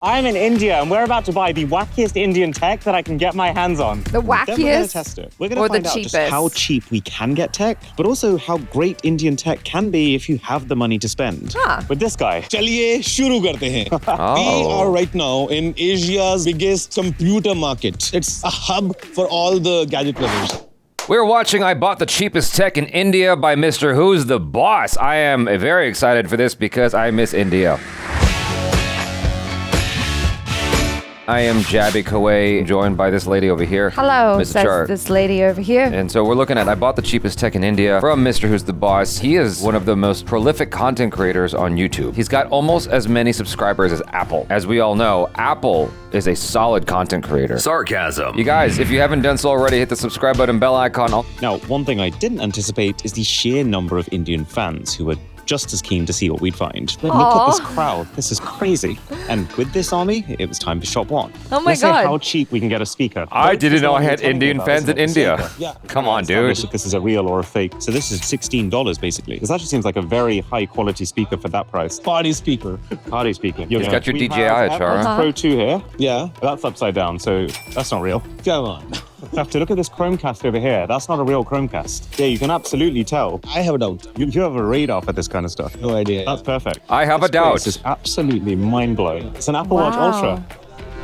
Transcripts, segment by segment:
I'm in India and we're about to buy the wackiest Indian tech that I can get my hands on. The wackiest? Then we're going to test it. We're going to find out just how cheap we can get tech, but also how great Indian tech can be if you have the money to spend. With this guy. चलिए शुरू करते हैं. We are right now in Asia's biggest computer market. It's a hub for all the gadget lovers. We're watching I Bought the Cheapest Tech in India by Mr. Who's the Boss. I am very excited for this because I miss India. I am Jabby Kawai, joined by this lady over here. Hello, Miss Chart. this lady over here. And so we're looking at I Bought the Cheapest Tech in India from Mr. Who's the Boss. He is one of the most prolific content creators on YouTube. He's got almost as many subscribers as Apple. As we all know, Apple is a solid content creator. Sarcasm. You guys, if you haven't done so already, hit the subscribe button, bell icon. Now, one thing I didn't anticipate is the sheer number of Indian fans who were just as keen to see what we'd find. Look at this crowd. This is crazy. And with this army, it was time for shop one. Oh my Let's God. see how cheap we can get a speaker. I didn't know I had Indian fans in India. Yeah. Come on, dude. If this is a real or a fake. So this is $16 basically. This actually seems like a very high quality speaker for that price. Party speaker. Party speaker. You've got your DJI, Achara. AirPods Pro 2 here. Yeah. That's upside down, so that's not real. Come on. You have to look at this Chromecast over here. That's not a real Chromecast. Yeah, you can absolutely tell. I have a doubt. You have a radar for this kind of stuff. No idea. That's perfect. I have a doubt. This is absolutely mind-blowing. It's an Apple Watch Ultra.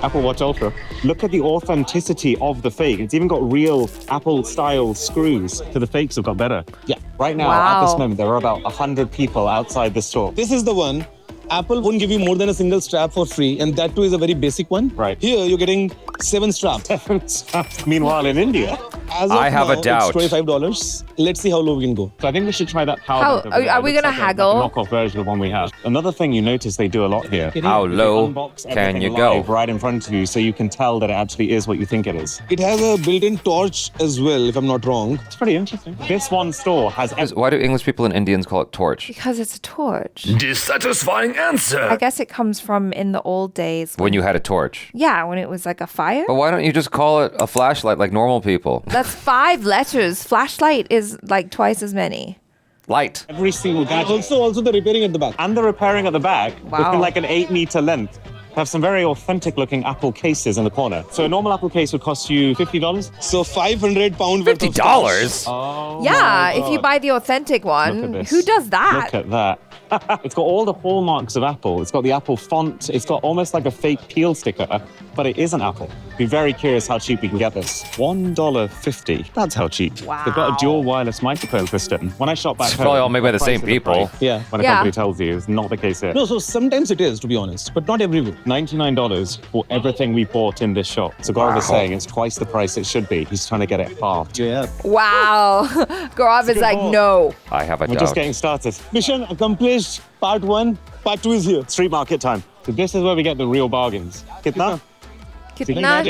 Apple Watch Ultra. Look at the authenticity of the fake. It's even got real Apple-style screws. So the fakes have got better. Yeah. Right now, at this moment, there are about 100 people outside the store. This is the one. Apple won't give you more than a single strap for free, and that too is a very basic one. Right. Here, you're getting 7 straps. Meanwhile, in India, As of I have a now, doubt. It's $25. Let's see how low we can go. so I think we should try that power. How- bank over there. are we It looks gonna like haggle? Like a knockoff version of one we have. Another thing you notice they do a lot here. How They low unbox can everything you go? live right in front of you, so you can tell that it actually is what you think it is. It has a built-in torch as well, if I'm not wrong. It's pretty interesting. This one store has Why do English people and Indians call it torch? Because it's a torch. Dissatisfying answer. I guess it comes from in the old days. When you had a torch. Yeah, when it was like a fire. But why don't you just call it a flashlight like normal people? That's 5 letters. Flashlight is like twice as many. Light. every single gadget. Also the repairing at the back. And the repairing at the back, Wow. within like an 8-meter length, have some very authentic looking Apple cases in the corner. So a normal Apple case would cost you $50. So 500 pound worth of $50? Oh, Yeah, if you buy the authentic one, Look at this. who does that? Look at that. It's got all the hallmarks of Apple. It's got the Apple font. It's got almost like a fake peel sticker, but it isn't Apple. Be very curious how cheap we can get this. $1.50. That's how cheap. Wow. They've got a dual wireless microphone system. When I shop back It's home, probably all made by the price same of the people. price. Yeah. When a Yeah. company tells you, it's not the case here. No, so sometimes it is, to be honest, but not everywhere. $99 for everything we bought in this shop. So Gaurav is saying it's twice the price it should be. He's trying to get it halved. Yeah. Wow. Gaurav is like, ball. no. I have a We're doubt. just getting started. Mission accomplished. Part 1. Part 2 is here. Street market time. So this is where we get the real bargains. Kitna? Kitna?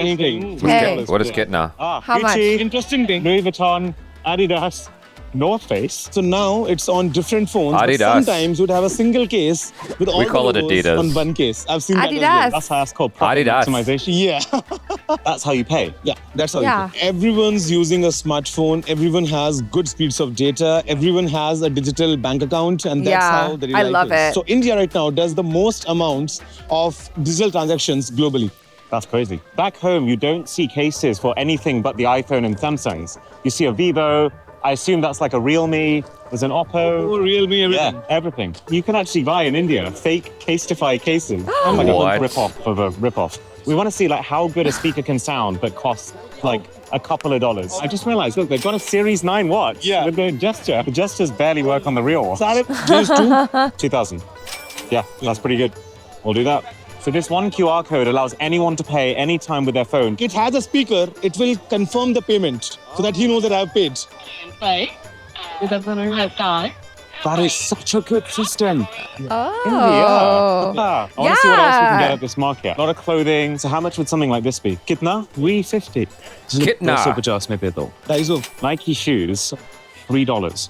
Hey. What is Kitna? How much? Gucci, Interesting thing. Louis Vuitton, Adidas, North Face. So now it's on different phones. but Adidas. Sometimes you'd have a single case with all call it the logos Adidas. on one case. I've seen that as Adidas. well. That's how it's called. Profit Adidas. maximization. Yeah. That's how you pay. Yeah, that's how Yeah. you do it. Everyone's using a smartphone. Everyone has good speeds of data. Everyone has a digital bank account, and that's Yeah, how the I real love life is. it. So India right now does the most amounts of digital transactions globally. That's crazy. Back home, you don't see cases for anything but the iPhone and Samsungs. You see a Vivo. I assume that's like a Realme. There's an Oppo. Realme, everything. Yeah, everything. You can actually buy in India fake Casetify cases. Like What? a rip-off of a rip-off. We want to see like how good a speaker can sound, but cost like a couple of dollars. I just realized, look, they've got a Series 9 watch Yeah. with the gesture. The gestures barely work on the real watch. Just two. 2000. Yeah, that's pretty good. We'll do that. So this one QR code allows anyone to pay anytime with their phone. It has a speaker. It will confirm the payment so that he knows that I've paid. That is such a good system. Oh. I want to see what else we can Yeah. get at this market. A lot of clothing. So how much would something like this be? Kitna? $3.50. Kitna. Daiso. Nike shoes, $3.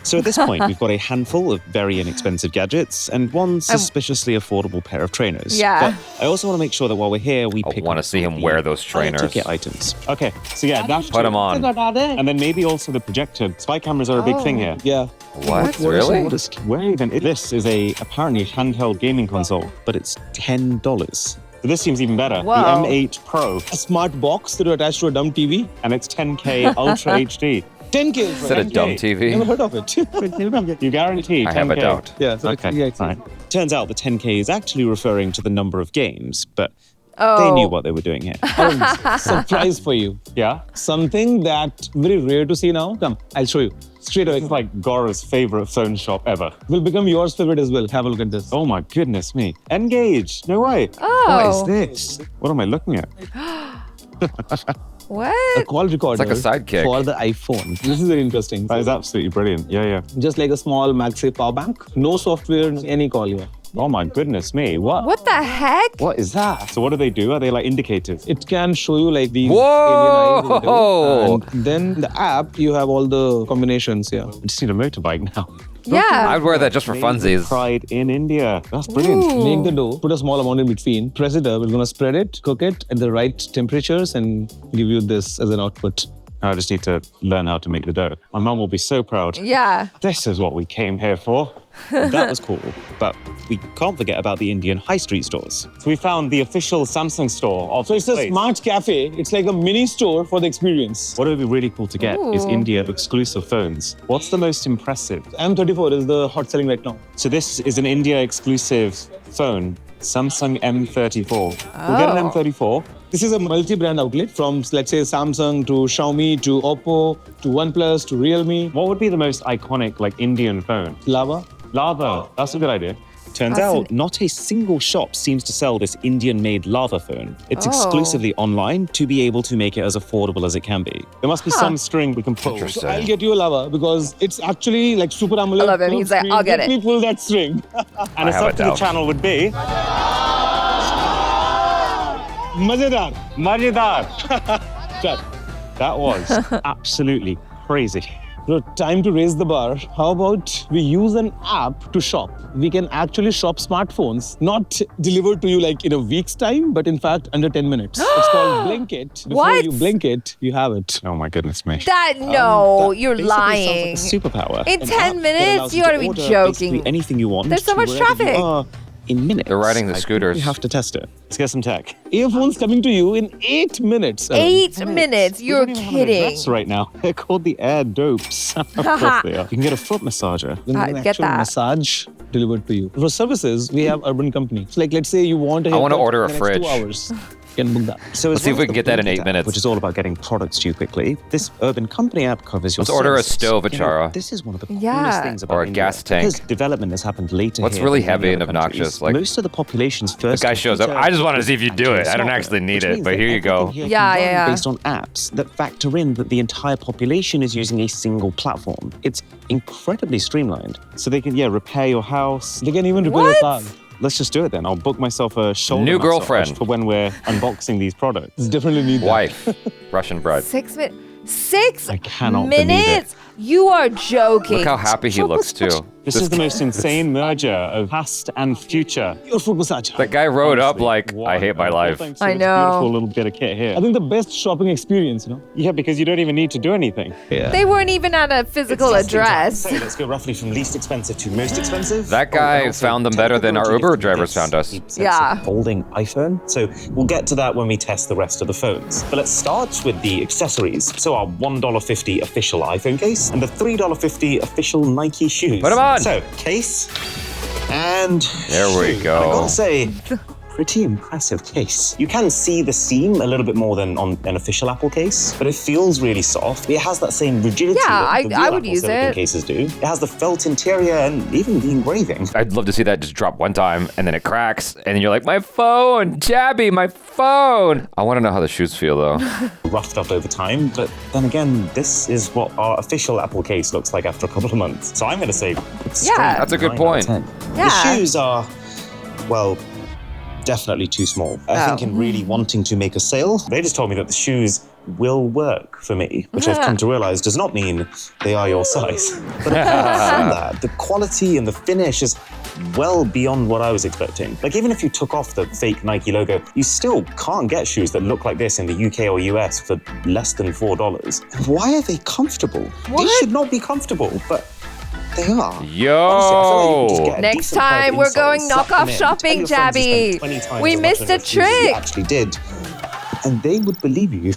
So at this point, we've got a handful of very inexpensive gadgets and one suspiciously affordable pair of trainers. Yeah. But I also want to make sure that while we're here, we pick want to up see some him of wear the those trainers. ticket items. Okay, so yeah, that's Put them on. And then maybe also the projector. Spy cameras are a big thing here. Yeah. What? Really? Where even? This is a apparently handheld gaming console, but it's $10. But this seems even better. Whoa. The M8 Pro, A smart box that you attach to a dumb TV. and it's 10K Ultra HD. 10K. Is that a dumb Never TV? heard of it. You guarantee 10K? I have a doubt. Yeah. So Okay, yeah, fine. Turns out the 10K is actually referring to the number of games, but they knew what they were doing here. surprise for you. Yeah? Something that very rare to see now. Come, I'll show you. Straight away. It's like Gora's favorite phone shop ever. Will become yours favorite as well. Have a look at this. Oh my goodness me. Engage. No way. Oh. What is this? What am I looking at? A What? call recorder. It's like a sidekick. For the iPhone. This is very interesting. That is absolutely brilliant. Yeah, yeah. Just like a small MagSafe power bank. No software, any call here. Oh my goodness me. What? What the heck? What is that? So what do they do? Are they like indicators? It can show you like these Whoa! alien eyes or whatever. And then the app, you have all the combinations here. I just need a motorbike now. Yeah. I'd wear that just for funsies. Pride in India. That's brilliant. Ooh. Make the dough, put a small amount in between, press it up, we're gonna spread it, cook it at the right temperatures and give you this as an output. I just need to learn how to make the dough. My mum will be so proud. Yeah. This is what we came here for. That was cool. But we can't forget about the Indian high street stores. So we found the official Samsung store of So it's a place. smart cafe. It's like a mini store for the experience. What would be really cool to get is Ooh. India exclusive phones. What's the most impressive? M34 is the hot selling right now. So this is an India exclusive phone, Samsung M34. We'll get an Oh. M34. This is a multi-brand outlet from, let's say, Samsung to Xiaomi to Oppo to OnePlus to Realme. What would be the most iconic like Indian phone? Lava. Lava. That's a good idea. Turns That's out not a single shop seems to sell this Indian-made Lava phone. It's Oh. exclusively online to be able to make it as affordable as it can be. There must be some string we can pull. Interesting. So I'll get you a Lava because it's actually like Super AMOLED. I love it. curved He's like, screen. I'll get Let it. me pull that string. And a have a sub to the doubt. channel would be Mazedar. Majedar. Start. That was absolutely crazy. So time to raise the bar. How about we use an app to shop? We can actually shop smartphones, not delivered to you like in a week's time, but in fact under 10 minutes. It's called Blinkit. Before What? you blink it, you have it. Oh my goodness me. That, no, you're Basically lying. sounds like a superpower. In An 10 app that minutes? allows You gotta to be order joking. basically anything you want. There's so to much wherever you traffic. are in minutes. They're riding the I think scooters. We have to test it. Let's get some tech. Earphones coming to you in 8 minutes. 8 minutes? We You're don't even have an kidding. address right now. They're called the Air Dopes. Of course they are. You can get a foot massager. Then an Get actual that. massage delivered to you. For services, we have Urban Company. So like let's say you want a I wanna haircut order in a the next 2 fridge. hours. You can book that. So Let's see if we can get that in 8 minutes. Which is all about getting products to you quickly. This Urban Company app covers your Let's order a services. stove, You know, Achara. This is one of the coolest Yeah. things about Or a India. gas tank. Because development has happened later What's here really than many heavy and other obnoxious? countries. Like- most of the population's first The guy shows up. computer I just wanted to see if you do is it. I don't smartphone, actually need which it, means but that here you go. everything here Yeah, can run yeah. based on apps that factor in that the entire population is using a single platform. It's incredibly streamlined. So they can, repair your house. They can even repair your What? car. Let's just do it then. I'll book myself a shoulder New massage girlfriend. for when we're unboxing these products. It's definitely need that. Wife, Russian bride. 6 minutes? 6 I cannot believe it. minutes? You are joking. Look how happy he looks too. This is the most insane merger of past and future. Your foot massage. That guy rode up Honestly, like, what I hate my an life. thing. So I it's know. Beautiful little bit of kit here. I think the best shopping experience, you know? Yeah, because you don't even need to do anything. They weren't even at a physical address. So let's go roughly from least expensive to most expensive. That guy found them better than our Uber drivers found us. Yeah. Folding iPhone. So we'll get to that when we test the rest of the phones. But let's start with the accessories. So our $1.50 official iPhone case and the $3.50 official Nike shoes. Put 'em on. So case and There we shoe. go. I gotta say, pretty impressive case. You can see the seam a little bit more than on an official Apple case, but it feels really soft. It has that same rigidity Yeah, that the real I would Apple use silicon it. cases do. It has the felt interior and even the engraving. I'd love to see that just drop one time and then it cracks and then you're like, my phone, Jabby, my phone. I want to know how the shoes feel though. Roughed up over time, but then again, this is what our official Apple case looks like after a couple of months. So I'm going to say, straight That's a good 9 out point. of 10. Yeah. The shoes are, well, definitely too small. I think Oh. in really wanting to make a sale, they just told me that the shoes will work for me, which I've come to realize does not mean they are your size. But apart from that, the quality and the finish is well beyond what I was expecting. Like even if you took off the fake Nike logo, you still can't get shoes that look like this in the UK or US for less than $4. Why are they comfortable? They What? should not be comfortable, but They are. Yo. Honestly, I feel like you can just get a Next decent time private we're install, going slap knockoff them in, shopping, tell your friends you Jabby. spent 20 times We as missed much a on fuses as you trick. actually did, and they would believe you.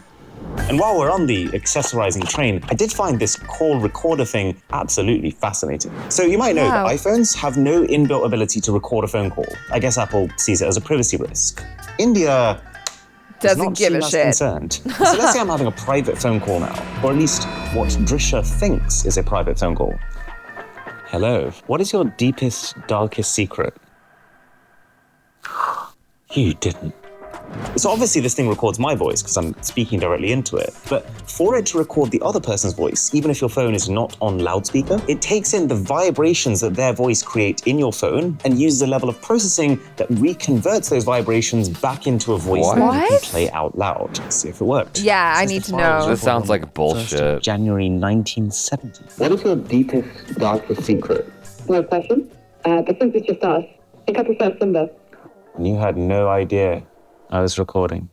And while we're on the accessorizing train, I did find this call recorder thing absolutely fascinating. So you might know Wow. that iPhones have no inbuilt ability to record a phone call. I guess Apple sees it as a privacy risk. India does Doesn't not give seem a as shit. concerned. So let's say I'm having a private phone call now, or at least what Drisha thinks is a private phone call. Hello, what is your deepest, darkest secret? You didn't. So obviously this thing records my voice because I'm speaking directly into it, but for it to record the other person's voice, even if your phone is not on loudspeaker, it takes in the vibrations that their voice creates in your phone and uses a level of processing that reconverts those vibrations back into a voice that you can What? play out loud. Let's see if it worked. Yeah, I Says need the to file know. was This sounds like recorded on 1st of bullshit. January 1970. What is your deepest, darkest secret? No question. But since it's just us, pick up your first number. And you had no idea I was recording.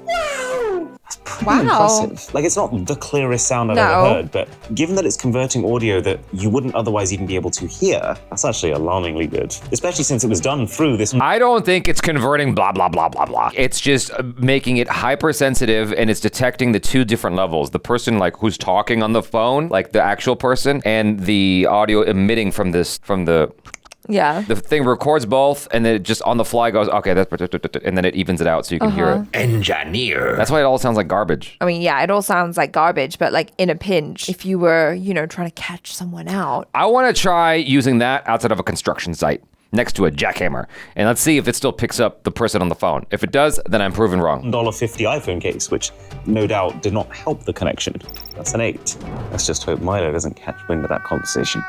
That's pretty impressive. Like, it's not the clearest sound I've ever heard, but given that it's converting audio that you wouldn't otherwise even be able to hear, that's actually alarmingly good. Especially since it was done through this. I don't think it's converting blah, blah, blah, blah, blah. It's just making it hypersensitive and it's detecting the two different levels. The person like who's talking on the phone, like the actual person, and the audio emitting from the Yeah. the thing records both, and then it just on the fly goes, okay, that's, and then it evens it out so you can hear it. Engineer. That's why it all sounds like garbage. I mean, yeah, it all sounds like garbage, but like in a pinch, if you were, trying to catch someone out. I want to try using that outside of a construction site next to a jackhammer, and let's see if it still picks up the person on the phone. If it does, then I'm proven wrong. $1.50 iPhone case, which no doubt did not help the connection. That's an 8. Let's just hope Milo doesn't catch wind of that conversation.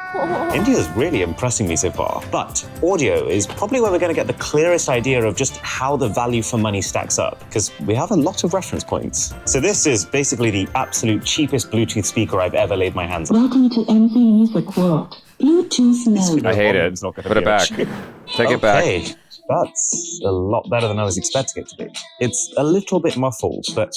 India's really impressing me so far, but audio is probably where we're going to get the clearest idea of just how the value for money stacks up, because we have a lot of reference points. So this is basically the absolute cheapest Bluetooth speaker I've ever laid my hands on. Welcome to MC Music World. Bluetooth mode. I hate it. Put it back. Take it back. Okay, that's a lot better than I was expecting it to be. It's a little bit muffled, but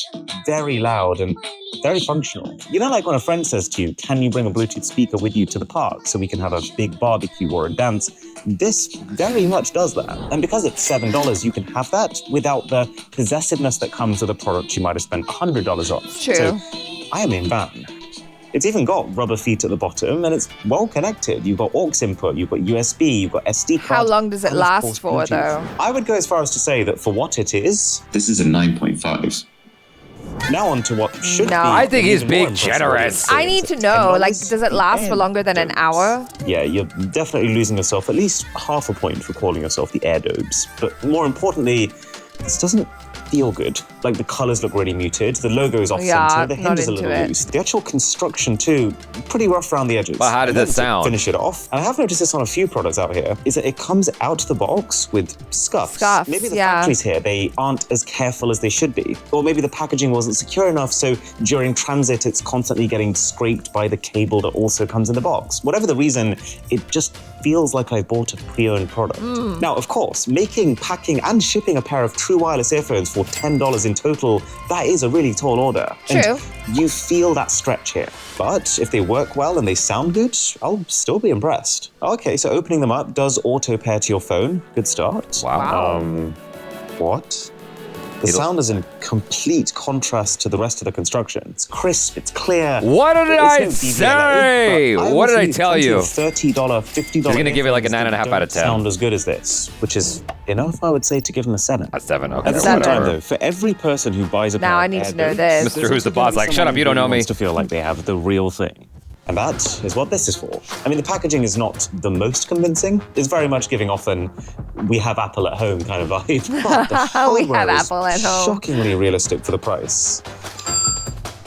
very loud and very functional. You know, like when a friend says to you, can you bring a Bluetooth speaker with you to the park so we can have a big barbecue or a dance? This very much does that. And because it's $7, you can have that without the possessiveness that comes with a product you might have spent $100 on. True. So I am in van. It's even got rubber feet at the bottom, and it's well connected. You've got aux input, you've got USB, you've got SD card. How long does it and of last course, for, Bluetooth. though? I would go as far as to say that for what it is. This is a 9.5. Now on to what should No. be. I think an he's even being more impressive generous. I audience. need to know, like, $10 does it last for longer than an and hour? Yeah, you're definitely losing yourself at least half a point for calling yourself the AirDobes. But more importantly, this doesn't feel good. Like, the colors look really muted, the logo is off Yeah, center, the not hinge is a into little it. loose. The actual construction too, pretty rough around the edges. But how did And then that to sound? Finish it off. And I have noticed this on a few products out here, is that it comes out of the box with scuffs. Scuffs, Maybe the yeah. factories here, they aren't as careful as they should be. Or maybe the packaging wasn't secure enough, so during transit it's constantly getting scraped by the cable that also comes in the box. Whatever the reason, it just feels like I bought a pre-owned product. Now, of course, making, packing, and shipping a pair of true wireless earphones for $10 in total, that is a really tall order. True. And you feel that stretch here. But if they work well and they sound good, I'll still be impressed. Okay, so opening them up does auto pair to your phone. Good start. Wow. What? The sound is in complete contrast to the rest of the construction. It's crisp, it's clear. What did It's I no say? DVLA, but What did I also tell plenty you? of $30, $50. He's gonna give it like a earphones 9.5 that out of 10. don't sound as good as this, which is enough, I would say, to give them a 7. A 7, okay. At the same time, whatever. though, for every person who buys a pair Now of I need to know AirDobes, this. Mr. Who's the boss? Like, shut up, you don't know me. wants to feel like they have the real thing. And that is what this is for. I mean, the packaging is not the most convincing. It's very much giving off an we have Apple at home kind of vibe. But the We have hardware is Apple at home. shockingly realistic for the price.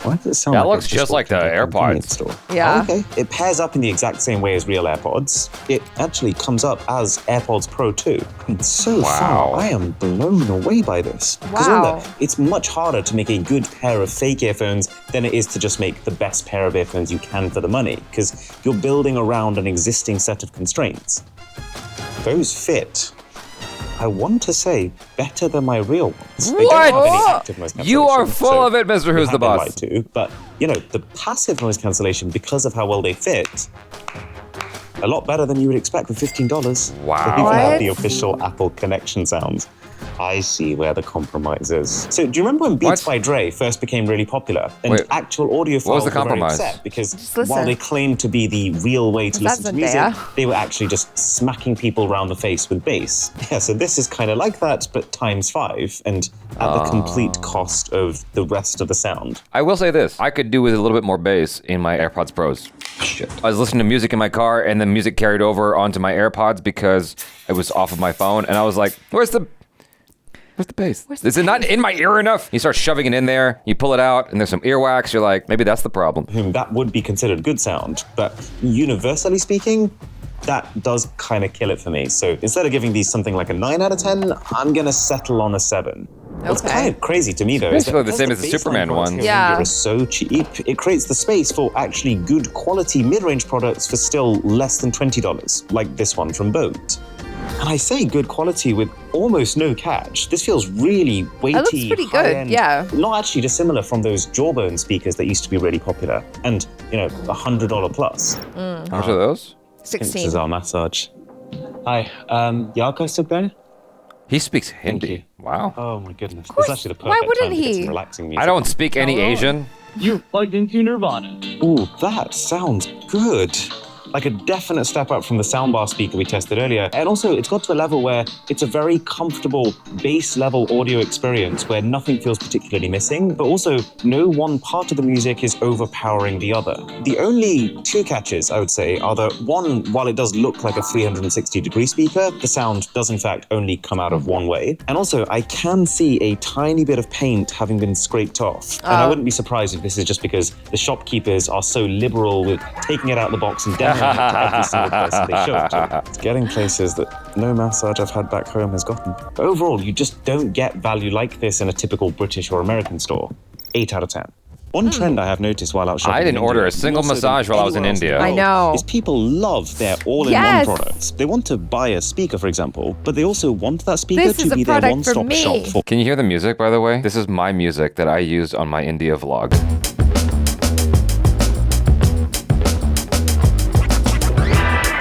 Why does it sound That like looks I've just like walked into the a convenience AirPods. Store? Yeah. Oh, okay. It pairs up in the exact same way as real AirPods. It actually comes up as AirPods Pro 2. And so far, I am blown away by this. 'Cause Wow. remember, it's much harder to make a good pair of fake earphones than it is to just make the best pair of earphones you can for the money, because you're building around an existing set of constraints. Those fit, I want to say, better than my real ones. They don't have any active noise You are cancellation, full so of it, Mr. you Who's the have them boss. right too. But, you know, the passive noise cancellation, because of how well they fit, a lot better than you would expect for $15. Wow. They even have What? the official Apple connection sounds. I see where the compromise is. So do you remember when Beats What? by Dre first became really popular? And Wait, actual audiophile what was the were very compromise? upset because listen. while they claimed to be the real way to That's listen to music, Zendaya. they were actually just smacking people around the face with bass. Yeah, so this is kind of like that, but times 5, and at the complete cost of the rest of the sound. I will say this. I could do with a little bit more bass in my AirPods Pros. Shit. I was listening to music in my car, and the music carried over onto my AirPods because it was off of my phone, and I was like, where's the bass? Is it not in my ear enough? You start shoving it in there, you pull it out, and there's some earwax. You're like, maybe that's the problem. That would be considered good sound, but universally speaking, that does kind of kill it for me. So instead of giving these something like a 9 out of 10, I'm gonna settle on a 7. What's Okay. kind of crazy to me though is basically that the same because as the baseline Superman products one. here in Yeah. India are so cheap, it creates the space for actually good quality mid-range products for still less than $20, like this one from Boat. And I say good quality with almost no catch. This feels really weighty, That looks pretty good, high-end, yeah. not actually dissimilar from those Jawbone speakers that used to be really popular, and $100 plus. How much are those? This 16. is our massage. Hi, Yarko Sugden? He speaks you. Hindi. Wow. Oh my goodness. This is actually the Why perfect wouldn't time to get he? some relaxing music. I don't speak any Asian. You're plugged into Nirvana. Ooh, that sounds good. Like a definite step up from the soundbar speaker we tested earlier. And also, it's got to a level where it's a very comfortable bass level audio experience where nothing feels particularly missing, but also no one part of the music is overpowering the other. The only 2 catches, I would say, are that one, while it does look like a 360-degree speaker, the sound does in fact only come out of one way. And also, I can see a tiny bit of paint having been scraped off. And I wouldn't be surprised if this is just because the shopkeepers are so liberal with taking it out of the box and demoing it to every single person they show it to. It's getting places that no massage I've had back home has gotten. But overall, you just don't get value like this in a typical British or American store. 8 out of 10. One trend I have noticed while out shopping I didn't in order India, a single more so than massage while I was in anywhere else India. the I world, know. is people love their all-in-one Yes. products. They want to buy a speaker, for example, but they also want that speaker This to is a be their product for one-stop me. shop for Can you hear the music, by the way? This is my music that I used on my India vlog.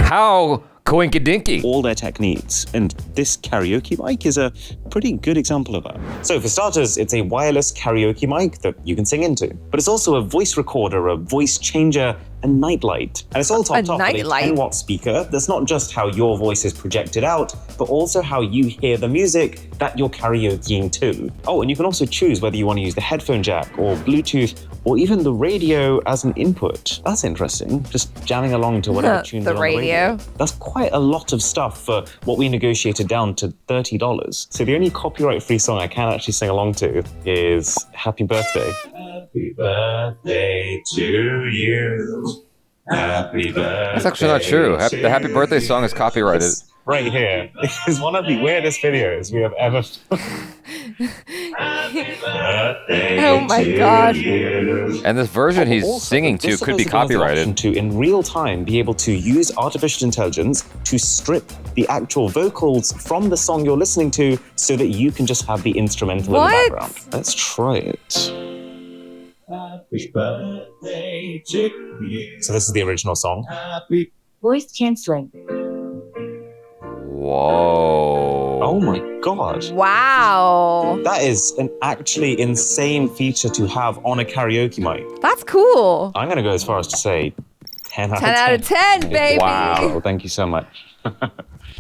How coinkydinky. all their tech needs. And this karaoke mic is a pretty good example of that. So for starters, it's a wireless karaoke mic that you can sing into. But it's also a voice recorder, a voice changer, a nightlight. And it's all topped off with a nightlight? 10-watt speaker that's not just how your voice is projected out, but also how you hear the music that you're karaokeing to. Oh, and you can also choose whether you want to use the headphone jack or Bluetooth or even the radio as an input. That's interesting, just jamming along to whatever tunes The are on the radio. radio. That's quite a lot of stuff for what we negotiated down to $30. So the only copyright-free song I can actually sing along to is Happy Birthday. Happy birthday to you. Happy birthday. That's actually not true. The Happy Birthday song is copyrighted. It's right here. It's one of the weirdest videos we have ever. Oh my god. And this version he's Also, singing to this could be supposedly has the option copyrighted. to, in real time, be able to use artificial intelligence to strip the actual vocals from the song you're listening to so that you can just have the instrumental in What? the background. Let's try it. Happy birthday to you. So this is the original song. Voice canceling. Whoa. Oh my god. Wow. That is an actually insane feature to have on a karaoke mic. That's cool. I'm going to go as far as to say 10 out 10 out of 10, baby. Wow. Well, thank you so much.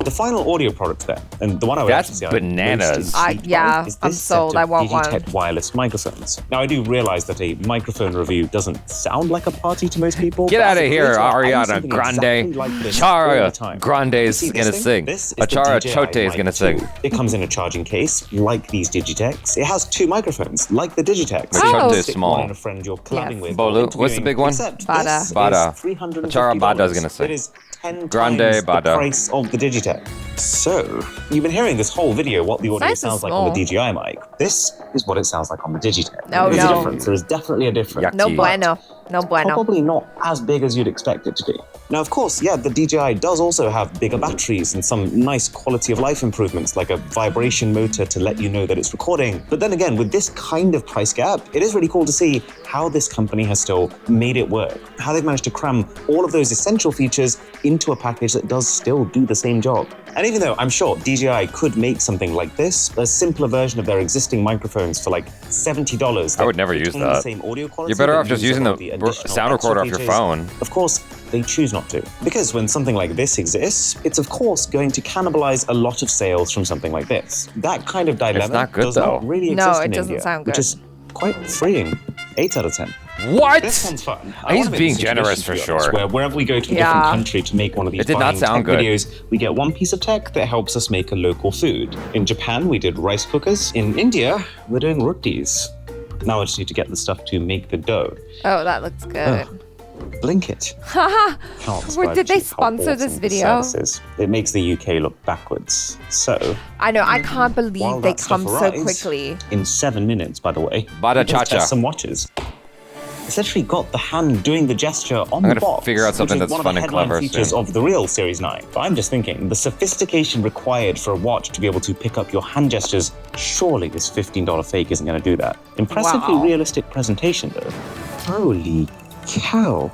The final audio product there, and the one I would That's actually say I'm bananas. most intrigued Yeah, by is I'm this sold. set I of want one. Digitech wireless microphones. Now, I do realize that a microphone review doesn't sound like a party to most people. Get but out as of a here, creator, I use Ariana something Grande. exactly like this all the Chara time. Grande You is see gonna this sing. thing? This is the Achara DJI Chote is Mic gonna 2. sing. It comes in a charging case, like these Digitechs. It has 2 microphones, like the Digitechs. The You Chote can is stick small. one on a friend you're collabing Yes. with. Bolu, or what's the interviewing, big one? except Bada. this Bada. is $350. Achara Bada's gonna sing. It is 10 Grande times Bada. the price of the Digitech. So, you've been hearing this whole video what the audio nice and sounds like on the small. DJI mic. This is what it sounds like on the Digitech. No, There's a no. difference. There is definitely a difference. Yuck. No Yucky. bueno. No bueno. Probably not as big as you'd expect it to be. Now, of course, yeah, the DJI does also have bigger batteries and some nice quality of life improvements, like a vibration motor to let you know that it's recording. But then again, with this kind of price gap, it is really cool to see how this company has still made it work, how they've managed to cram all of those essential features into a package that does still do the same job. And even though I'm sure DJI could make something like this, a simpler version of their existing microphones for like $70. I would never use that. Same audio quality, You're better but off just use using all the additional sound recorder off extra your phone. Of course, they choose not to. Because when something like this exists, it's of course going to cannibalize a lot of sales from something like this. That kind of dilemma not good, does though. not really No, exist it in doesn't India, sound which good. is quite freeing. 8 out of 10. What? This one's fun. He's being generous for sure. Where wherever we go to a Yeah. different country to make one of these It did not buying sound tech good. videos, we get one piece of tech that helps us make a local food. In Japan, we did rice cookers. In India, we're doing rotis. Now I just need to get the stuff to make the dough. Oh, that looks good. Blink it. Where did they sponsor this video? It makes the UK look backwards. So, I know, I can't while believe they that stuff come so arrives, quickly. in 7 minutes, by the way, Bada we just cha-cha. test some watches. It's actually got the hand doing the gesture on I'm the gonna box, figure out something which is that's one fun of the and headline clever features soon. of the real Series 9. But I'm just thinking, the sophistication required for a watch to be able to pick up your hand gestures, surely this $15 fake isn't going to do that. Impressively Wow. realistic presentation, though. Holy cow.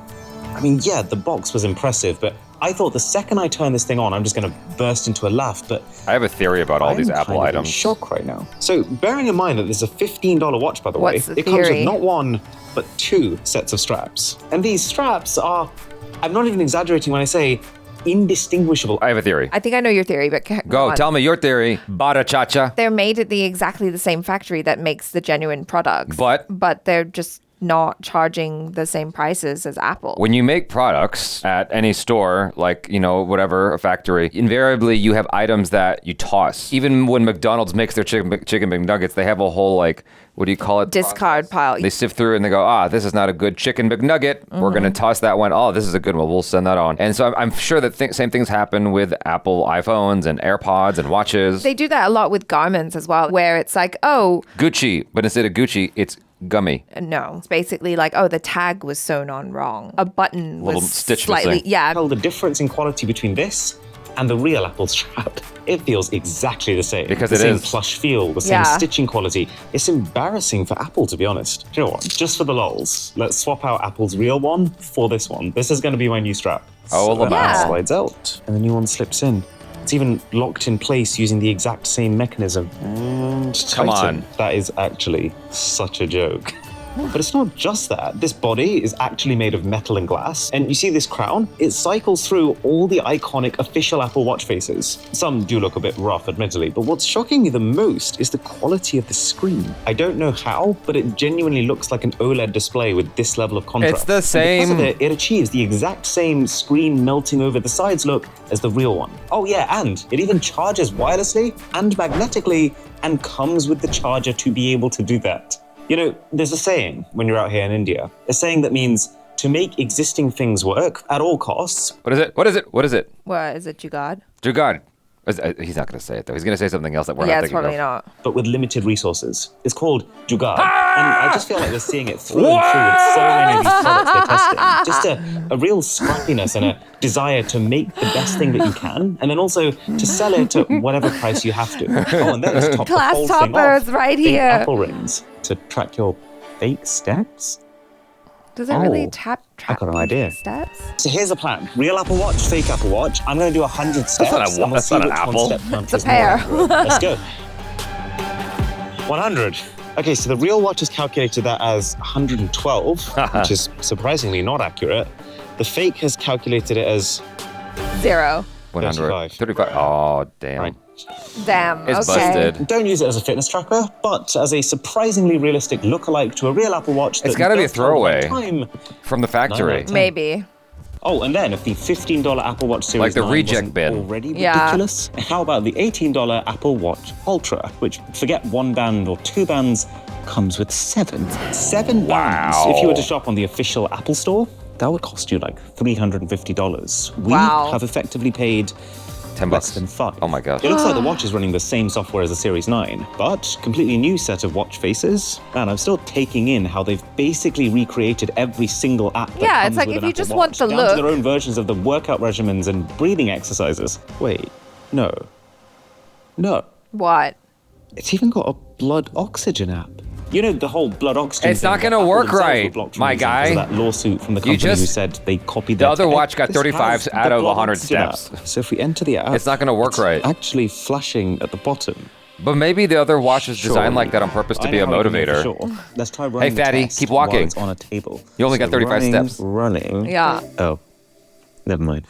I mean, yeah, the box was impressive, but I thought the second I turn this thing on, I'm just going to burst into a laugh, but I have a theory about all these I'm Apple kind of in items. shock right now. So, bearing in mind that this is a $15 watch, by the way, What's the it comes with theory? not one, but 2 sets of straps. And these straps are, I'm not even exaggerating when I say, indistinguishable. I have a theory. I think I know your theory, but Go, come on. tell me your theory. Bada cha-cha. They're made at the exactly the same factory that makes the genuine products. But they're just not charging the same prices as Apple. when you make products at any store, like, you know, whatever, a factory, invariably you have items that you toss. Even when McDonald's makes their chicken McNuggets, they have a whole, like, what do you call it? Discard pile. They sift through and they go, this is not a good chicken McNugget. We're going to toss that one. Oh, this is a good one. We'll send that on. And so I'm sure that same things happen with Apple iPhones and AirPods and watches. They do that a lot with garments as well, where it's like, oh, Gucci, but instead of Gucci, it's gummy. no. It's basically like, oh, the tag was sewn on wrong. A button Little was stitch slightly, missing. yeah. Tell the difference in quality between this and the real Apple strap. It feels exactly the same. Because the it same is. plush feel, the same Yeah. stitching quality. It's embarrassing for Apple, to be honest. Do you know what? Just for the lols, let's swap out Apple's real one for this one. This is going to be my new strap. Oh, so then yeah. it slides out, and the new one slips in. It's even locked in place using the exact same mechanism. And Come tighten. on. That is actually such a joke. But it's not just that. This body is actually made of metal and glass. And you see this crown? It cycles through all the iconic official Apple Watch faces. Some do look a bit rough, admittedly, but what's shocking me the most is the quality of the screen. I don't know how, but it genuinely looks like an OLED display with this level of contrast. It's the And same- because of it, it achieves the exact same screen melting over the sides look as the real one. Oh yeah, and it even charges wirelessly and magnetically and comes with the charger to be able to do that. You know, there's a saying when you're out here in India, a saying that means to make existing things work at all costs. What is it? What is it? What is it? What is it, Jugad? Jugad. He's not going to say it, though. He's going to say something else that we're Yeah, not it's thinking probably of. not. But with limited resources. It's called Jugaad. And I just feel like we're seeing it through and through with so many of these products they're testing. Just a real scrappiness and a desire to make the best thing that you can, and then also to sell it at whatever price you have to. Oh, and then to top Class the whole thing toppers off, right big here. Apple rings to track your fake steps. Does it really Oh, track got an idea. steps? So here's the plan. Real Apple Watch, fake Apple Watch. I'm going to do 100 steps. not a and we'll that's see not an which apple. one step count It's a is more pear. accurate. Let's go. 100. Okay, so the real watch has calculated that as 112, which is surprisingly not accurate. The fake has calculated it as 0. 100. 35. 35. Oh, damn. Right. Damn. It's okay. busted. Don't use it as a fitness tracker, but as a surprisingly realistic lookalike to a real Apple Watch. It's that gotta be a does tell the right throwaway. time. From the factory. 9/10. Maybe. Oh, and then if the $15 Apple Watch Series Like the 9 reject wasn't bin. already Yeah. ridiculous, how about the $18 Apple Watch Ultra, which, forget 1 band or 2 bands, comes with 7. 7 bands. Wow. If you were to shop on the official Apple Store, that would cost you like $350. We Wow. have effectively paid 10 less bucks. than 5. Oh my gosh. It looks like the watch is running the same software as the Series 9, but completely new set of watch faces. And I'm still taking in how they've basically recreated every single app that Yeah, comes it's like with if an you Apple just Watch, want the down look. to their own versions of the workout regimens and breathing exercises. Wait, no. What? It's even got a blood oxygen app. You know, the whole blood oxygen It's thing not that gonna Apple work themselves right, were blocked from my using because of guy. that lawsuit from the company who just- said they copied The their other tech. watch got This 35s has out the of blood 100 oxygen app. steps. So if we enter the app, It's not gonna work it's right. actually flashing at the bottom. But maybe the other watch is designed Surely. like that on purpose to I be a know how we can know for motivator. Sure. Let's try running Hey, fatty, the test keep while walking. it's on a table. You only got 35 running, steps. Running. Yeah. Oh, never mind.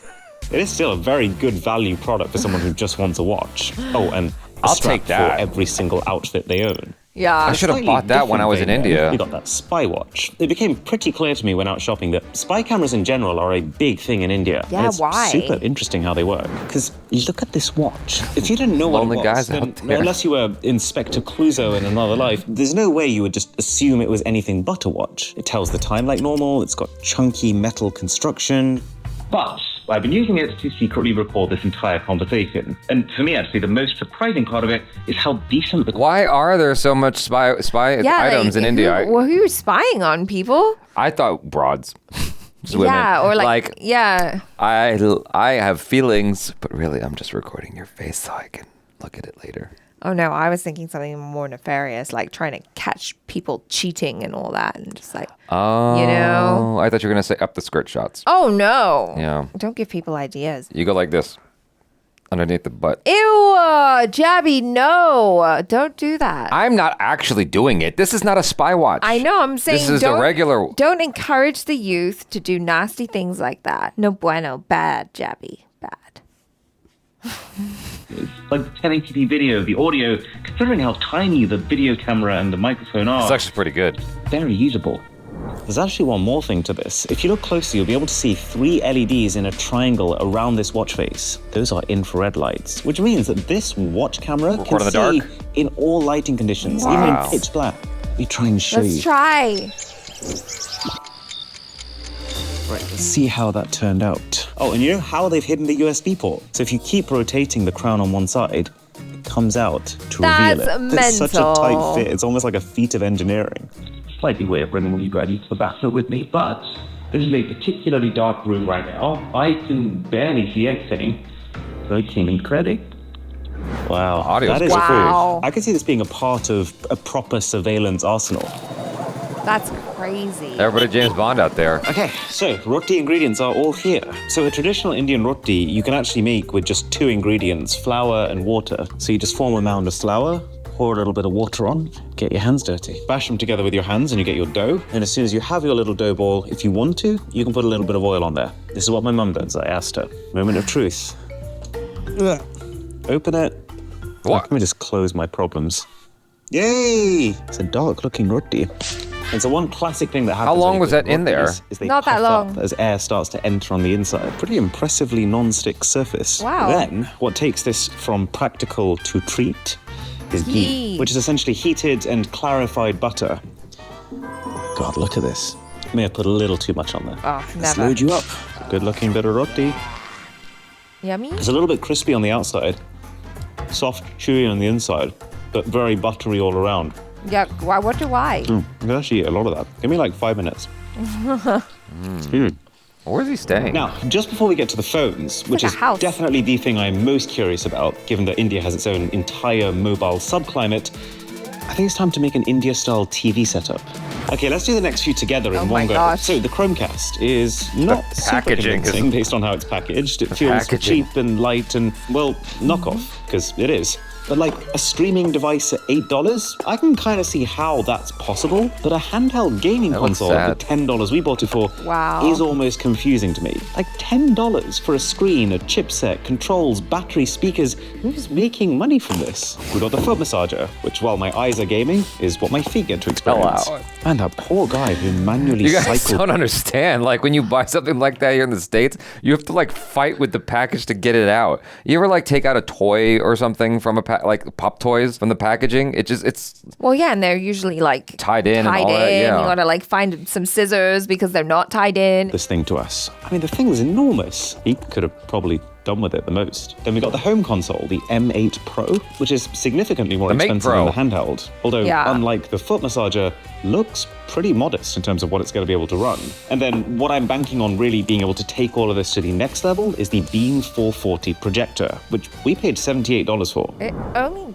It is still a very good value product for someone who just wants a watch. Oh, and a I'll strap take that. for every single outfit they own. Yeah. I should have Slightly bought that when I was in different thing, India. though. You got that spy watch. It became pretty clear to me when out shopping that spy cameras in general are a big thing in India. Yeah, And it's why? super interesting how they work. Because you look at this watch. If you didn't know what Lonely it was, guys then, out there. unless you were Inspector Clouseau in another life, there's no way you would just assume it was anything but a watch. It tells the time like normal. It's got chunky metal construction. But I've been using it to secretly record this entire conversation. And for me, actually, the most surprising part of it is how decent the Why are there so much spy Yeah, items like, in India? Well, who's spying on people? I thought broads. Just women. Yeah, or like, yeah. I have feelings, but really I'm just recording your face so I can look at it later. Oh no, I was thinking something more nefarious, like trying to catch people cheating and all that, and just like, Oh, you know. I thought you were gonna say up the skirt shots. Oh no. Yeah. Don't give people ideas. You go like this, underneath the butt. Ew, Jabby, no, don't do that. I'm not actually doing it. This is not a spy watch. I know. I'm saying This is the don't, regular. Don't encourage the youth to do nasty things like that. No bueno, bad, Jabby, bad. like the 1080p video, the audio, considering how tiny the video camera and the microphone are, It's actually pretty good. very usable. There's actually one more thing to this. If you look closely, you'll be able to see 3 LEDs in a triangle around this watch face. Those are infrared lights, which means that this watch camera Record can in the see dark? in all lighting conditions, even Wow. in pitch black. Let me try and show Let's you. try. Right, let's see how that turned out. Oh, and you know how they've hidden the USB port? So if you keep rotating the crown on one side, it comes out to reveal That's it. It's such a mental. tight fit. It's almost like a feat of engineering. Slightly weird bringing you guys into the battle with me, but this is a particularly dark room right now. I can barely see anything. So I came in credit. Wow, Audio's that is good. Wow. cool. I can see this being a part of a proper surveillance arsenal. That's crazy. Everybody James Bond out there. Okay, so roti ingredients are all here. So a traditional Indian roti you can actually make with just 2 ingredients, flour and water. So you just form a mound of flour, pour a little bit of water on, get your hands dirty. Bash them together with your hands and you get your dough. And as soon as you have your little dough ball, if you want to, you can put a little bit of oil on there. This is what my mum does. I asked her. Moment of truth. Ugh. Open it. What? Let me just close my problems. Yay! It's a dark-looking roti. And so one classic thing that happens. long when you was cook that in there? rotis is they Not that puff up long. as air starts to enter on the inside. Pretty impressively non-stick surface. Wow. Then what takes this from practical to treat is ghee, Ghee. which is essentially heated and clarified butter. God, look at this. May have put a little too much on there. Oh, Let's never. load you up. Good-looking bit of roti. Yummy? It's a little bit crispy on the outside, soft, chewy on the inside, but very buttery all around. Yeah, why? What do I? You can actually eat a lot of that. Give me like 5 minutes. Where's he staying? Now, just before we get to the phones, which like is a house. definitely the thing I'm most curious about, given that India has its own entire mobile subclimate, I think it's time to make an India-style TV setup. Okay, let's do the next few together in Oh one my go. gosh. So the Chromecast is not super packaging is- convincing based on how it's packaged. It feels packaging. cheap and light and, well, knockoff, because it is. But like a streaming device at $8, I can kind of see how that's possible. But a handheld gaming That looks console at sad. the $10 we bought it for Wow. is almost confusing to me. Like $10 for a screen, a chipset, controls, battery, speakers. Who's making money from this? We got the foot massager, which while my eyes are gaming, is what my feet get to experience. Hello. And that poor guy who manually You guys cycled. don't understand. Like when you buy something like that here in the States, you have to like fight with the package to get it out. You ever like take out a toy or something from a like pop toys from the packaging? It's Well, yeah, and they're usually like Tied in and all that, yeah. You gotta like find some scissors because they're not tied in. this thing to us. I mean, the thing was enormous. He could have probably done with it the most. Then we got the home console, the M8 Pro, which is significantly more The Mate expensive Pro. than the handheld. Although, unlike the foot massager, looks pretty modest in terms of what it's going to be able to run. And then what I'm banking on really being able to take all of this to the next level is the Beam 440 projector, which we paid $78 for. It only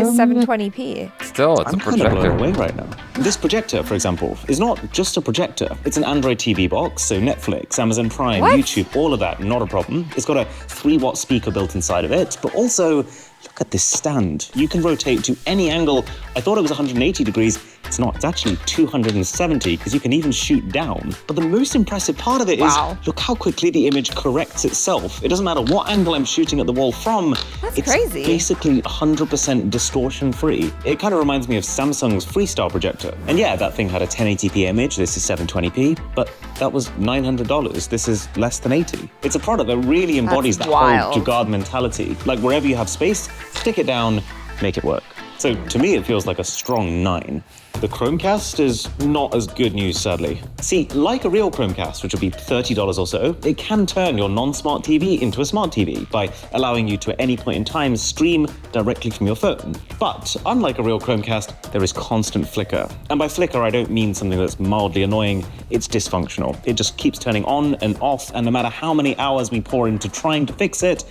is 720p. Still, it's I'm a kind of blown projector. away right now. This projector, for example, is not just a projector. It's an Android TV box, so Netflix, Amazon Prime, What? YouTube, all of that, not a problem. It's got a 3-watt speaker built inside of it, but also, look at this stand. You can rotate to any angle. I thought it was 180 degrees. It's not. It's actually 270 because you can even shoot down. But the most impressive part of it is, look how quickly the image corrects itself. It doesn't matter what angle I'm shooting at the wall from. That's it's crazy. Basically 100% distortion free. It kind of reminds me of Samsung's Freestyle projector. And yeah, that thing had a 1080p image. This is 720p, but that was $900. This is less than 80. It's a product that really embodies that wild. whole Jugaad mentality. Like wherever you have space, stick it down, make it work. So to me, it feels like a strong 9. The Chromecast is not as good news, sadly. See, like a real Chromecast, which would be $30 or so, it can turn your non-smart TV into a smart TV by allowing you to at any point in time stream directly from your phone. But unlike a real Chromecast, there is constant flicker. And by flicker, I don't mean something that's mildly annoying, it's dysfunctional. It just keeps turning on and off, and no matter how many hours we pour into trying to fix it,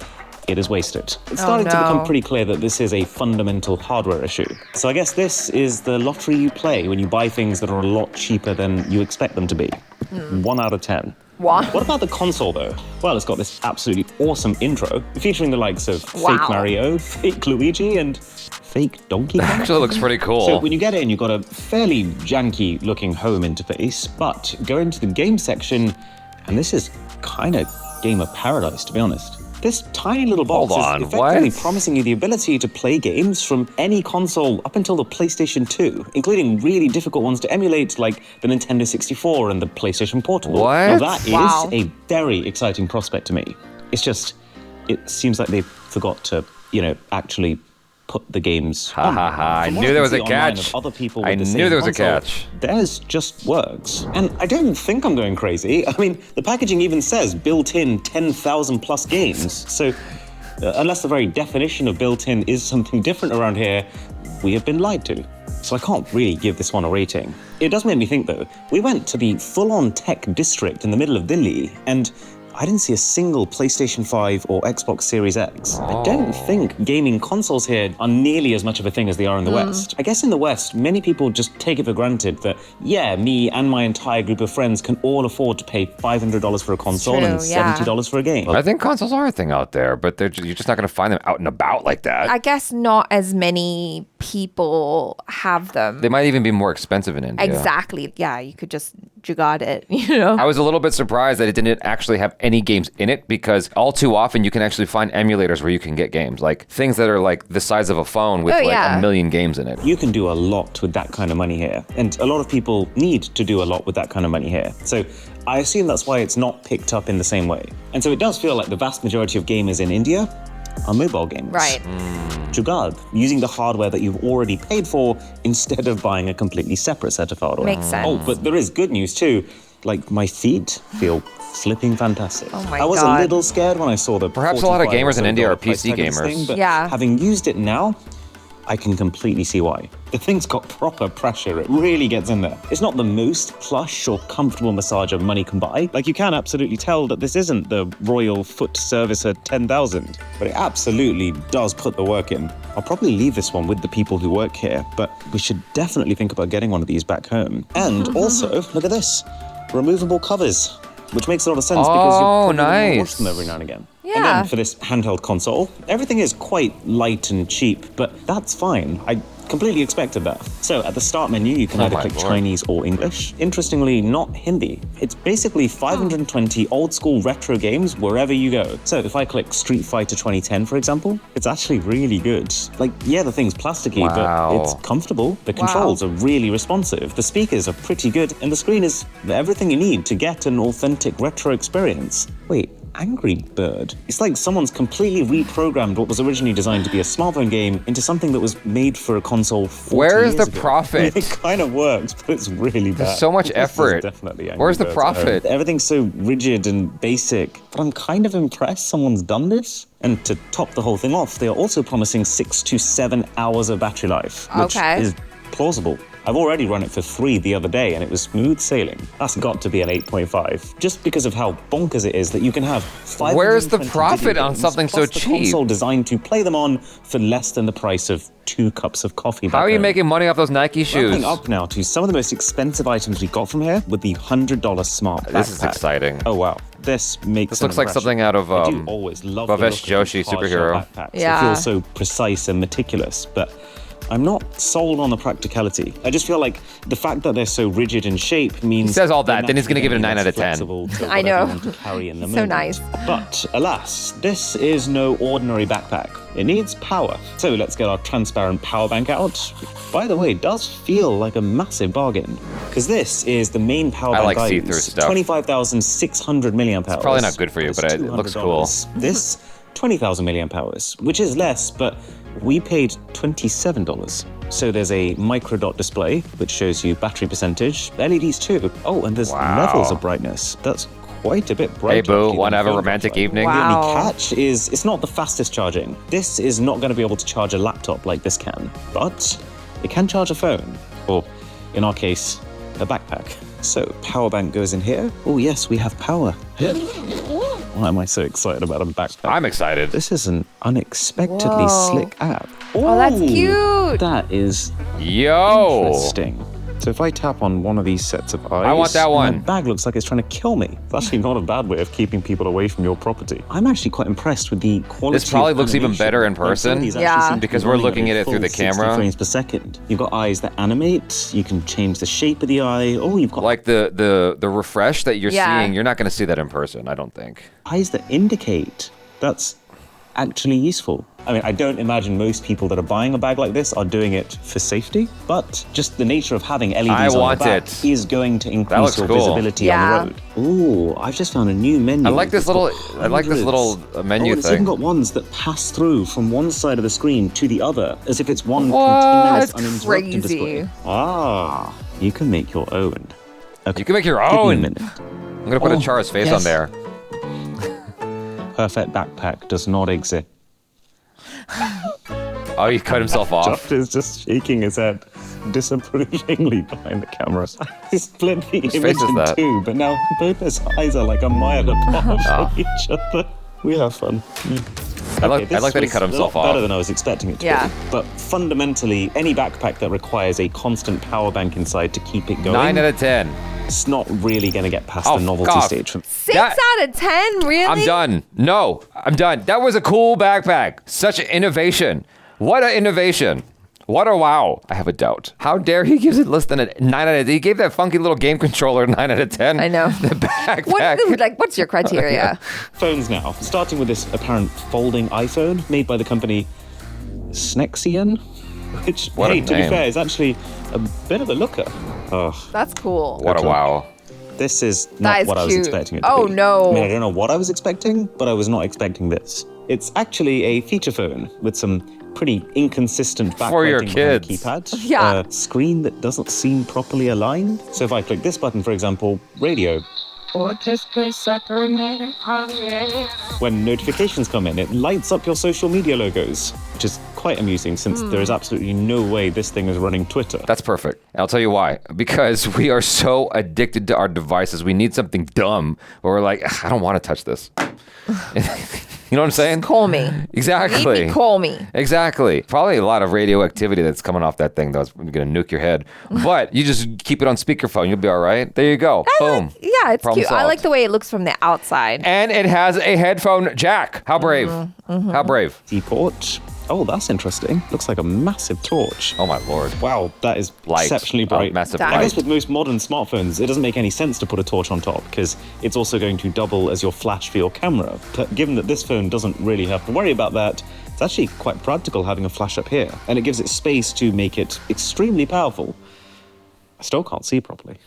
it is wasted. It's starting to become pretty clear that this is a fundamental hardware issue. So I guess this is the lottery you play when you buy things that are a lot cheaper than you expect them to be. 1 out of 10. What? What about the console, though? Well, it's got this absolutely awesome intro featuring the likes of fake Mario, fake Luigi, and fake Donkey Kong. Actually looks pretty cool. So when you get in, you've got a fairly janky-looking home interface, but go into the game section, and this is kind of game of paradise, to be honest. This tiny little box is effectively promising you the ability to play games from any console up until the PlayStation 2, including really difficult ones to emulate like the Nintendo 64 and the PlayStation Portable. Now that is a very exciting prospect to me. It's just, it seems like they forgot to, actually put the games on. I knew there was a catch. Other people I with the knew same there was a console, catch. Theirs just works. And I don't think I'm going crazy. I mean, the packaging even says built-in 10,000 plus games. So unless the very definition of built-in is something different around here, we have been lied to. So I can't really give this one a rating. It does make me think, though. We went to the full-on tech district in the middle of Delhi, and I didn't see a single PlayStation 5 or Xbox Series X. I don't think gaming consoles here are nearly as much of a thing as they are in the West. I guess in the West, many people just take it for granted that, yeah, me and my entire group of friends can all afford to pay $500 for a console and $70 for a game. I think consoles are a thing out there, but you're just not going to find them out and about like that. I guess not as many people have them. They might even be more expensive in India. Exactly. Yeah, you could just jugad it, I was a little bit surprised that it didn't actually have any games in it, because all too often you can actually find emulators where you can get games, like things that are like the size of a phone with a million games in it. You can do a lot with that kind of money here, and a lot of people need to do a lot with that kind of money here. So I assume that's why it's not picked up in the same way. And so it does feel like the vast majority of gamers in India are mobile games. Right. Jugaad, using the hardware that you've already paid for instead of buying a completely separate set of hardware. Makes sense. Oh, but there is good news too. Like, my feet feel flipping fantastic. Oh my I was God. a little scared when I saw the Perhaps a lot of 45 gamers in or India so are PC price tag of this gamers. thing, but Yeah. having used it now, I can completely see why. The thing's got proper pressure. It really gets in there. It's not the most plush or comfortable massager money can buy. Like, you can absolutely tell that this isn't the Royal Foot Servicer 10,000, but it absolutely does put the work in. I'll probably leave this one with the people who work here, but we should definitely think about getting one of these back home. And also, look at this, removable covers, which makes a lot of sense because you're probably going to wash them every now and again. And Yeah. then for this handheld console, everything is quite light and cheap, but that's fine. I completely expected that. So at the start menu, you can either click Chinese or English. Interestingly, not Hindi. It's basically 520 old school retro games wherever you go. So if I click Street Fighter 2010, for example, it's actually really good. Like, yeah, the thing's plasticky, but it's comfortable. The controls are really responsive. The speakers are pretty good, and the screen is everything you need to get an authentic retro experience. Wait, Angry Bird. It's like someone's completely reprogrammed what was originally designed to be a smartphone game into something that was made for a console 40 Where is years the ago. profit? It kind of works, but it's really bad. There's so much This is effort. Definitely Angry Where's the Birds profit? at home. Everything's so rigid and basic, but I'm kind of impressed someone's done this. And to top the whole thing off, they are also promising 6 to 7 hours of battery life, which Okay. is plausible. I've already run it for 3 the other day, and it was smooth sailing. That's got to be an 8.5, just because of how bonkers it is that you can have 520 Where's the profit video on games something so plus the cheap? console designed to play them on for less than the price of 2 cups of coffee. How are you making money off those Nike shoes? Ramping up now to some of the most expensive items we got from here with the $100 smart backpack. This is exciting. Oh wow, this makes. This an looks like impression. something out of, I do always love Bhavesh the look of Joshi, these hard superhero. shell backpacks. Yeah. It feels so precise and meticulous, but I'm not sold on the practicality. I just feel like the fact that they're so rigid in shape means. He says all they're that, then he's gonna give it a 9 out of 10. flexible to I whatever know. you want to carry in the So moment. nice. But alas, this is no ordinary backpack. It needs power. So let's get our transparent power bank out. By the way, it does feel like a massive bargain. Because this is the main power I bank like I see-through use. stuff. 25,600 milliamp hours. It's probably not good for you, It's but it looks cool. $200. This, 20,000 milliamp hours, which is less, but we paid $27. So there's a microdot display, which shows you battery percentage, LEDs too. Oh, and there's Wow. levels of brightness. That's quite a bit brighter. Hey, boo, actually, wanna than have a phone romantic backlight. evening? The Wow. only catch is it's not the fastest charging. This is not going to be able to charge a laptop like this can, but it can charge a phone, or in our case, a backpack. So power bank goes in here. Oh yes, we have power. Why am I so excited about a backpack? I'm excited. This is an unexpectedly Whoa. slick app. Oh, that's Ooh, cute. That is Yo! interesting. So if I tap on one of these sets of eyes, I want that and one. My bag looks like it's trying to kill me. It's actually not a bad way of keeping people away from your property. I'm actually quite impressed with the quality. This probably of looks even animation. better in Like, some of person. these Yeah. actually seem to Because be we're running looking a at it through full the 60 camera. frames per second. You've got eyes that animate. You can change the shape of the eye. Oh, you've got Like the refresh that you're Yeah. seeing, you're not going to see that in person, I don't think. eyes that indicate. That's actually useful. I mean, I don't imagine most people that are buying a bag like this are doing it for safety, but just the nature of having LEDs I on want the back it. is going to increase looks your cool. visibility Yeah. on the road. Ooh, I've just found a new menu. I like this It's got little- I like this little, hundreds. menu oh, it's thing. even got ones that pass through from one side of the screen to the other, as if it's one What? continuous That's uninterrupted crazy. display. Ah, you can make your own. Okay, You can make your give me a own. minute. I'm going to put Oh, a Char's face on yes. there. Perfect backpack does not exist. Oh, he cut himself off. Josh is just shaking his head disapprovingly behind the camera. He split the image face is in that? two, but now both his eyes are like a mile apart Ah. from each other. We have fun. I like this that he was cut himself a lot better off. than I was expecting it to Yeah. be. But fundamentally, any backpack that requires a constant power bank inside to keep it going, 9 out of 10. it's not really going to get past Oh, the novelty fuck off. stage. 6 That- out of 10, really? I'm done. No, I'm done. That was a cool backpack. Such an innovation. What an innovation. What a wow. I have a doubt. How dare he gives it less than a 9 out of 10? He gave that funky little game controller a 9 out of 10. I know. The backpack. What's your criteria? Phones now, starting with this apparent folding iPhone made by the company Snexion, which, What a hey, to be name. fair, is actually a bit of a looker. Oh, That's cool. What a Okay. wow. this is That not is what I was cute. expecting it to Oh, be. no. I mean, I don't know what I was expecting, but I was not expecting this. It's actually a feature phone with some pretty inconsistent For your backlighting behind the kids. keypad. Yeah. A screen that doesn't seem properly aligned. So if I click this button, for example, radio, when notifications come in, it lights up your social media logos, which is quite amusing since there is absolutely no way this thing is running Twitter. That's perfect. And I'll tell you why. Because we are so addicted to our devices. We need something dumb where we're like, I don't want to touch this. You know what I'm saying? Call me. Exactly. Need me, call me. Exactly. Probably a lot of radioactivity that's coming off that thing, though. It's going to nuke your head. But you just keep it on speakerphone. You'll be all right. There you go. Boom. Yeah, it's Problem cute. I solved. like the way it looks from the outside. And it has a headphone jack. How brave. How brave. Port. Oh, that's interesting. Looks like a massive torch. Oh, my Lord. Wow, that is Light. exceptionally Oh, bright. massive Damn. I guess light. with most modern smartphones, it doesn't make any sense to put a torch on top because it's also going to double as your flash for your camera. But given that this phone doesn't really have to worry about that, it's actually quite practical having a flash up here, and it gives it space to make it extremely powerful. I still can't see properly.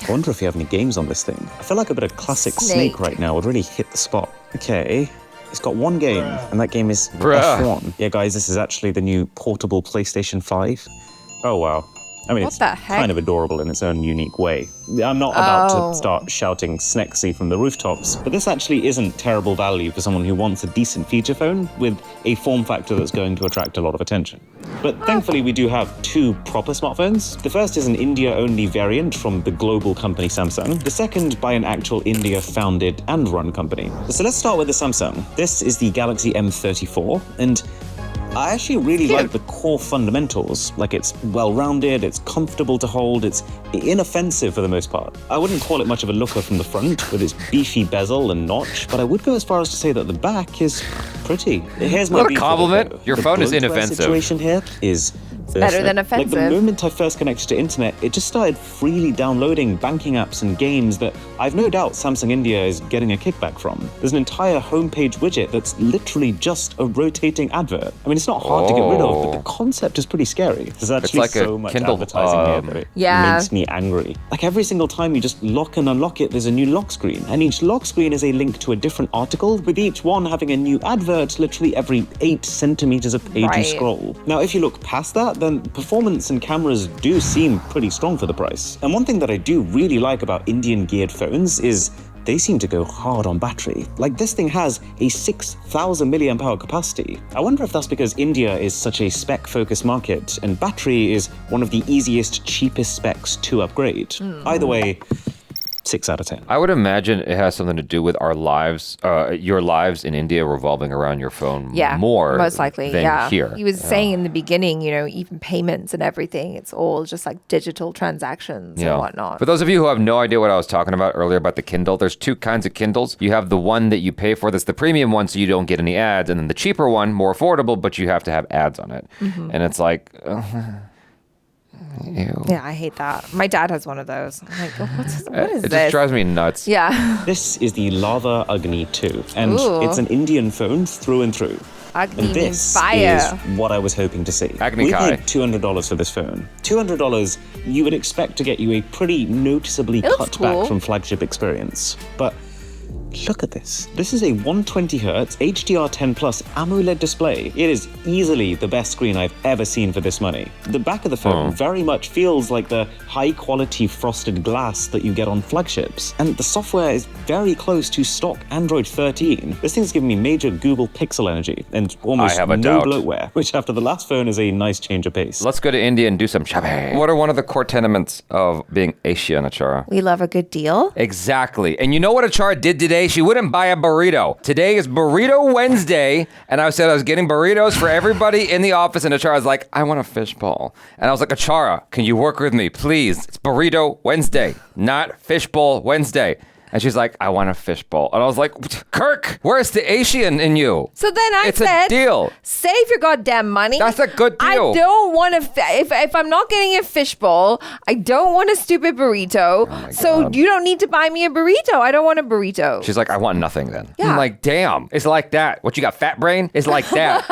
I wonder if you have any games on this thing. I feel like a bit of classic Snake right now would really hit the spot. Okay. It's got one game, and that game is Bruh. F1. Yeah, guys, this is actually the new portable PlayStation 5. Oh, wow. I mean, What it's the heck? kind of adorable in its own unique way. I'm not about Oh. to start shouting Snexy from the rooftops, but this actually isn't terrible value for someone who wants a decent feature phone with a form factor that's going to attract a lot of attention. But thankfully, we do have two proper smartphones. The first is an India-only variant from the global company Samsung. The second by an actual India-founded and run company. So let's start with the Samsung. This is the Galaxy M34, and I actually really like the core fundamentals. Like, it's well-rounded, it's comfortable to hold, it's inoffensive for the most part. I wouldn't call it much of a looker from the front with its beefy bezel and notch, but I would go as far as to say that the back is pretty. Here's my What a beef with it, compliment. though. Your The phone is bloatware inoffensive. situation here is better than Like, the offensive. moment I first connected to internet, it just started freely downloading banking apps and games that I've no doubt Samsung India is getting a kickback from. There's an entire homepage widget that's literally just a rotating advert. I mean, it's not hard to get rid of, but the concept is pretty scary. There's actually like a so much Kindle, advertising here that it Yeah. makes me angry. Like, every single time you just lock and unlock it, there's a new lock screen. And each lock screen is a link to a different article, with each one having a new advert literally every 8 centimeters of page you Right. scroll. Now, if you look past that, then performance and cameras do seem pretty strong for the price. And one thing that I do really like about Indian geared phones is they seem to go hard on battery. Like, this thing has a 6,000 milliamp hour capacity. I wonder if that's because India is such a spec-focused market and battery is one of the easiest, cheapest specs to upgrade. Either way, 6 out of 10. I would imagine it has something to do with our lives, your lives in India revolving around your phone Yeah, more most likely. than Yeah, here. he was saying in the beginning, you know, even payments and everything, it's all just like digital transactions and whatnot. For those of you who have no idea what I was talking about earlier about the Kindle, there's two kinds of Kindles. You have the one that you pay for, that's the premium one, so you don't get any ads, and then the cheaper one, more affordable, but you have to have ads on it. And it's like, ew. Yeah, I hate that. My dad has one of those. I'm like, what is It this? just drives me nuts. Yeah. This is the Lava Agni 2, and Ooh. it's an Indian phone through and through. Agni And means this fire. is what I was hoping to see. Agni We Kai. paid $200 for this phone. $200, you would expect to get you a pretty noticeably looks cut cool. back from flagship experience. But look at this. This is a 120Hz HDR10 Plus AMOLED display. It is easily the best screen I've ever seen for this money. The back of the phone very much feels like the high-quality frosted glass that you get on flagships. And the software is very close to stock Android 13. This thing's giving me major Google Pixel energy and almost I have a no doubt. bloatware, which after the last phone is a nice change of pace. Let's go to India and do some shopping. What are one of the core tenements of being Asian, Achara? We love a good deal. Exactly. And you know what Achara did today? She wouldn't buy a burrito. Today is Burrito Wednesday, and I said I was getting burritos for everybody in the office, and Achara's like, I want a fishbowl. And I was like, Achara, can you work with me, please? It's Burrito Wednesday, not Fishbowl Wednesday. And she's like, I want a fishbowl. And I was like, Kirk, where's the Asian in you? So then I It's said, a deal. save your goddamn money. That's a good I deal. don't want to, if I'm not getting a fishbowl, I don't want a stupid burrito. So God. you don't need to buy me a burrito. I don't want a burrito. She's like, I want nothing then. Yeah. I'm like, damn, it's like that. What, you got fat brain? It's like that.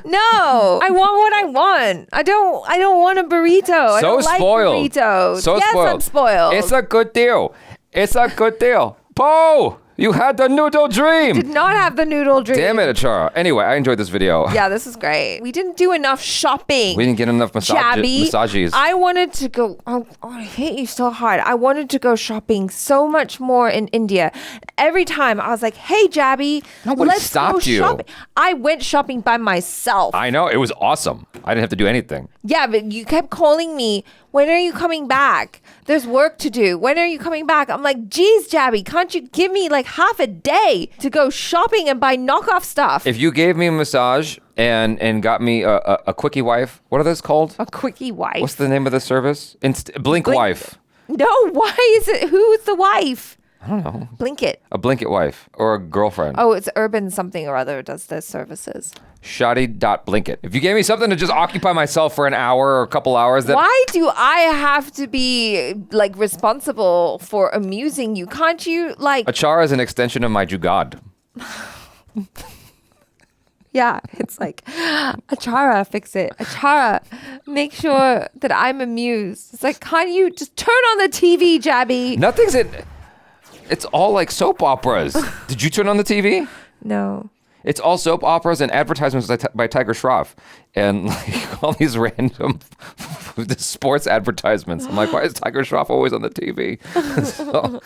No, I want what I want. I don't want a burrito. I So don't like spoiled. burritos. So yes, spoiled. I'm spoiled. It's a good deal. It's a good deal. Poe, you had the noodle dream. Did not have the noodle dream. Damn it, Achara. Anyway, I enjoyed this video. Yeah, this is great. We didn't do enough shopping. We didn't get enough Jabby, massages. I wanted to go. Oh, I hate you so hard. I wanted to go shopping so much more in India. Every time I was like, "Hey, Jabby, Nobody let's stopped go you. shopping." I went shopping by myself. I know, it was awesome. I didn't have to do anything. Yeah, but you kept calling me. When are you coming back? There's work to do. When are you coming back? I'm like, geez, Jabby, can't you give me like half a day to go shopping and buy knockoff stuff? If you gave me a massage and got me a quickie wife, what are those called? A quickie wife. What's the name of the service? Blink wife. No, why is it? Who's the wife? I don't know. Blink it. A blanket wife or a girlfriend. Oh, it's Urban something or other does this services. Shoddy.blinket. If you gave me something to just occupy myself for an hour or a couple hours, then Why do I have to be like responsible for amusing you? Can't you like? Achara is an extension of my jugad. Yeah, it's like, Achara, fix it. Achara, make sure that I'm amused. It's like, can't you just turn on the TV, Jabby? Nothing's in. It's all like soap operas. Did you turn on the TV? No. It's all soap operas and advertisements by Tiger Shroff and like all these random sports advertisements. I'm like, why is Tiger Shroff always on the TV? So